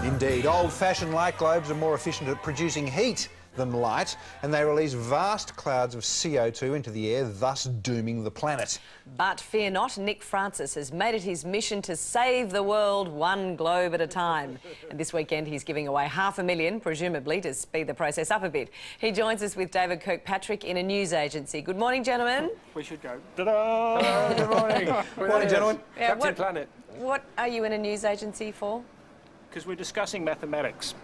Indeed, old-fashioned light globes are more efficient at producing heat than light, and they release vast clouds of CO2 into the air, thus dooming the planet. But fear not, Nick Francis has made it his mission to save the world one globe at a time. And this weekend he's giving away $500,000, presumably to speed the process up a bit. He joins us with David Kirkpatrick in a news agency. Good morning, gentlemen. We should go. Ta-da! Good morning. Good morning, gentlemen. Yeah, Captain Planet. What are you in a news agency for? Because we're discussing mathematics.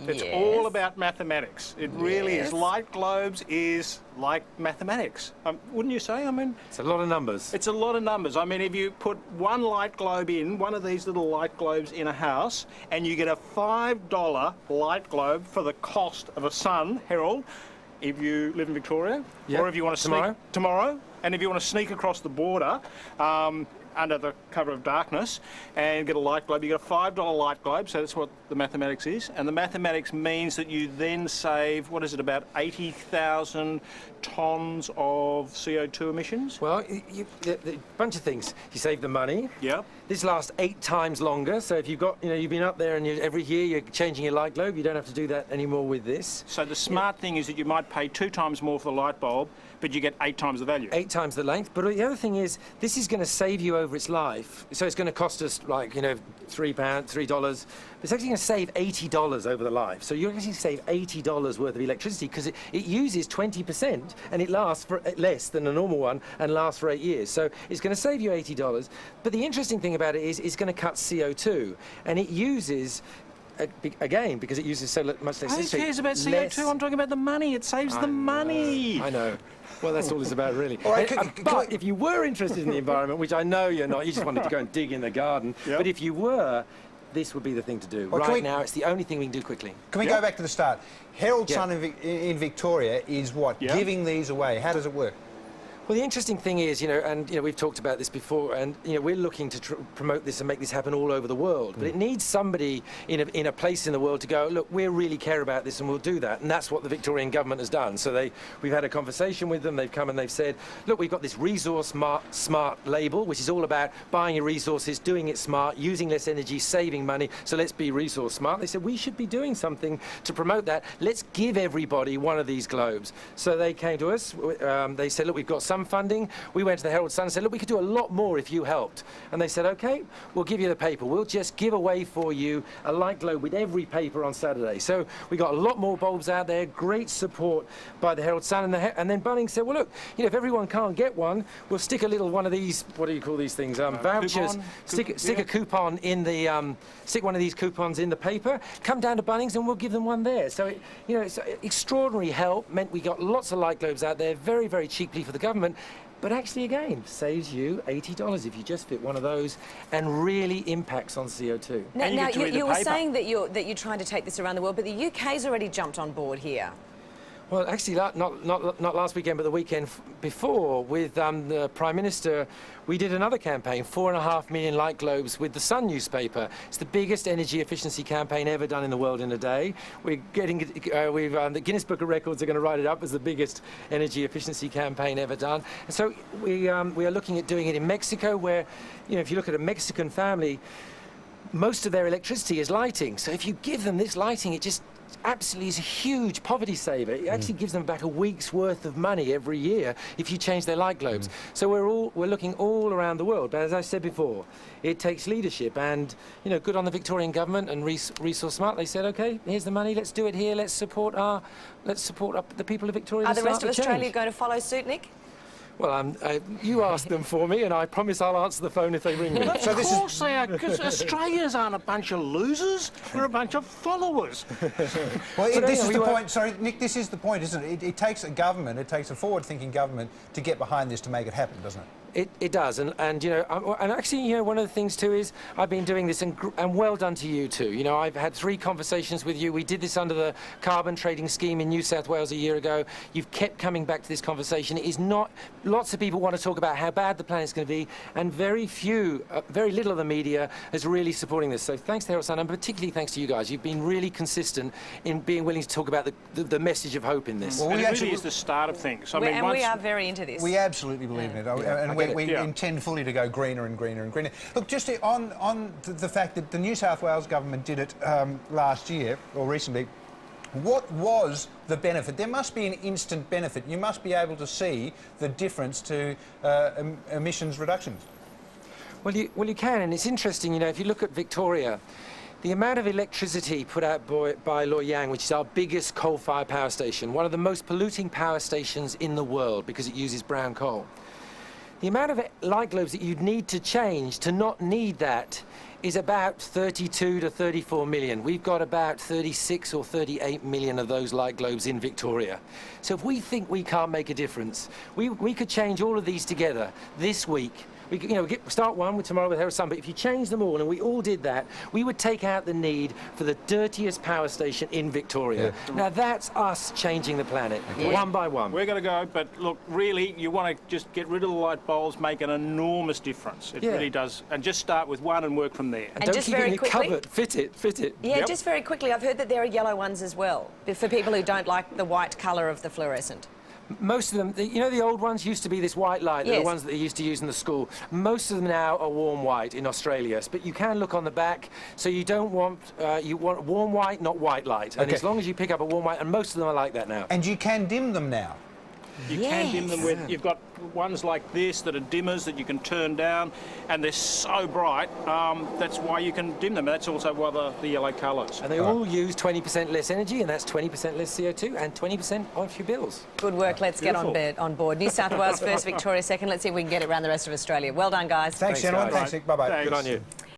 It's Yes. all about mathematics. It really Yes. is. Light globes is like mathematics. Wouldn't you say? I mean, It's a lot of numbers. it's a lot of numbers. I mean, if you put one light globe in, one of these little light globes in a house, and you get a $5 light globe for the cost of a sun, Herald, if you live in Victoria, Yep. or if you want to tomorrow, and if you want to sneak across the border, under the cover of darkness and get a light globe. You get a $5 light globe, so that's what the mathematics is. And the mathematics means that you then save, what is it, about 80,000 tonnes of CO2 emissions? Well, a bunch of things. You save the money. Yeah. This lasts 8 times longer. So if you've got, you've been up there and every year you're changing your light globe, you don't have to do that anymore with this. So the smart thing is that you might pay 2 times more for the light bulb, but you get 8 times the value. 8 times the length. But the other thing is, this is going to save you over its life. So it's going to cost us like, $3. It's actually going to save $80 over the life. So you're actually save $80 worth of electricity because it uses 20% and it lasts for less than a normal one and lasts for 8 years. So it's going to save you $80. But the interesting thing about it is it's going to cut CO2 and it uses again, because it uses so much less Who electricity. cares about CO2? I'm talking about the money. It saves the money. I know. Well, that's all it's about, really. All right, But if you were interested in the environment, which I know you're not, you just wanted to go and dig in the garden, Yep. but if you were, this would be the thing to do. Well, right now, it's the only thing we can do quickly. Can we go back to the start? Herald Yeah. Sun in Victoria is what? Yeah. Giving these away. How does it work? Well, the interesting thing is, we've talked about this before, and we're looking to promote this and make this happen all over the world. But it needs somebody in a place in the world to go, look, we really care about this, and we'll do that. And that's what the Victorian government has done. So we've had a conversation with them. They've come and they've said, look, we've got this resource smart label, which is all about buying your resources, doing it smart, using less energy, saving money. So let's be resource smart. They said we should be doing something to promote that. Let's give everybody one of these globes. So they came to us. They said, look, we've got some funding. We went to the Herald Sun and said, look, we could do a lot more if you helped. And they said, OK, we'll give you the paper. We'll just give away for you a light globe with every paper on Saturday. So we got a lot more bulbs out there, great support by the Herald Sun. And then Bunnings said, well, look, if everyone can't get one, we'll stick a little one of these, what do you call these things? Vouchers. Coupon. Stick a coupon in the, stick one of these coupons in the paper, come down to Bunnings and we'll give them one there. So, it's extraordinary help, meant we got lots of light globes out there, very, very cheaply for the government. But actually, again, saves you $80 if you just fit one of those and really impacts on CO2. Now, And you get to read the you were paper. saying that you're trying to take this around the world, but the UK's already jumped on board here. Well, actually, not last weekend, but the weekend before, with the Prime Minister, we did another campaign, 4.5 million light globes with the Sun newspaper. It's the biggest energy efficiency campaign ever done in the world in a day. We're getting, the Guinness Book of Records are going to write it up as the biggest energy efficiency campaign ever done. And so we are looking at doing it in Mexico, where, if you look at a Mexican family, most of their electricity is lighting. So if you give them this lighting, it just absolutely is a huge poverty saver. It actually gives them back a week's worth of money every year if you change their light globes. So we're looking all around the world. But as I said before, it takes leadership, and good on the Victorian government and Resource Smart. They said, OK, here's the money. Let's do it here. Let's support the people of Victoria. Are the rest of to Australia change. going to follow suit, Nick? Well, you ask them for me, and I promise I'll answer the phone if they ring me. So of course they are, because Australians aren't a bunch of losers. We're a bunch of followers. Well, So this is the we point. Sorry, Nick, this is the point, isn't it? It takes a government, it takes a forward-thinking government to get behind this to make it happen, doesn't it? It does, and actually, one of the things too is I've been doing this, and well done to you too. I've had 3 conversations with you. We did this under the carbon trading scheme in New South Wales a year ago. You've kept coming back to this conversation. It is not. Lots of people want to talk about how bad the planet's going to be, and very little of the media is really supporting this. So thanks to Herald Sun, and particularly thanks to you guys. You've been really consistent in being willing to talk about the message of hope in this. Well, And we it actually really is the start of things. We are very into this. We absolutely believe in it, and we're we intend fully to go greener and greener and greener. Look, just on the fact that the New South Wales government did it last year, or recently, what was the benefit? There must be an instant benefit. You must be able to see the difference to emissions reductions. Well, you can, and it's interesting, you know, if you look at Victoria, the amount of electricity put out by Loy Yang, which is our biggest coal-fired power station, one of the most polluting power stations in the world because it uses brown coal. The amount of light globes that you'd need to change to not need that is about 32 to 34 million. We've got about 36 or 38 million of those light globes in Victoria. So if we think we can't make a difference, we could change all of these together this week. We could, you know, start one with tomorrow with Herald Sun, but if you change them all, and we all did that, we would take out the need for the dirtiest power station in Victoria. Yeah. Now that's us changing the planet, one by one. We're going to go, but look, really, you want to just get rid of the light bulbs, make an enormous difference. It really does. And just start with one and work from there. And don't just keep it in your cupboard. Fit it. Yeah, just very quickly, I've heard that there are yellow ones as well, for people who don't like the white colour of the fluorescent. Most of them, you know, the old ones used to be this white light, the ones that they used to use in the school. Most of them now are warm white in Australia, but you can look on the back, so you don't want, you want warm white, not white light. And as long as you pick up a warm white, and most of them are like that now. And you can dim them now. You can dim them with, you've got ones like this that are dimmers that you can turn down, and they're so bright, that's why you can dim them. That's also why the yellow colours. And they all use 20% less energy, and that's 20% less CO2 and 20% off your bills. Good work. Let's get on board. New South Wales first, Victoria second. Let's see if we can get it around the rest of Australia. Well done, guys. Thanks, gentlemen. Thanks, Nick. Bye-bye. Good on you.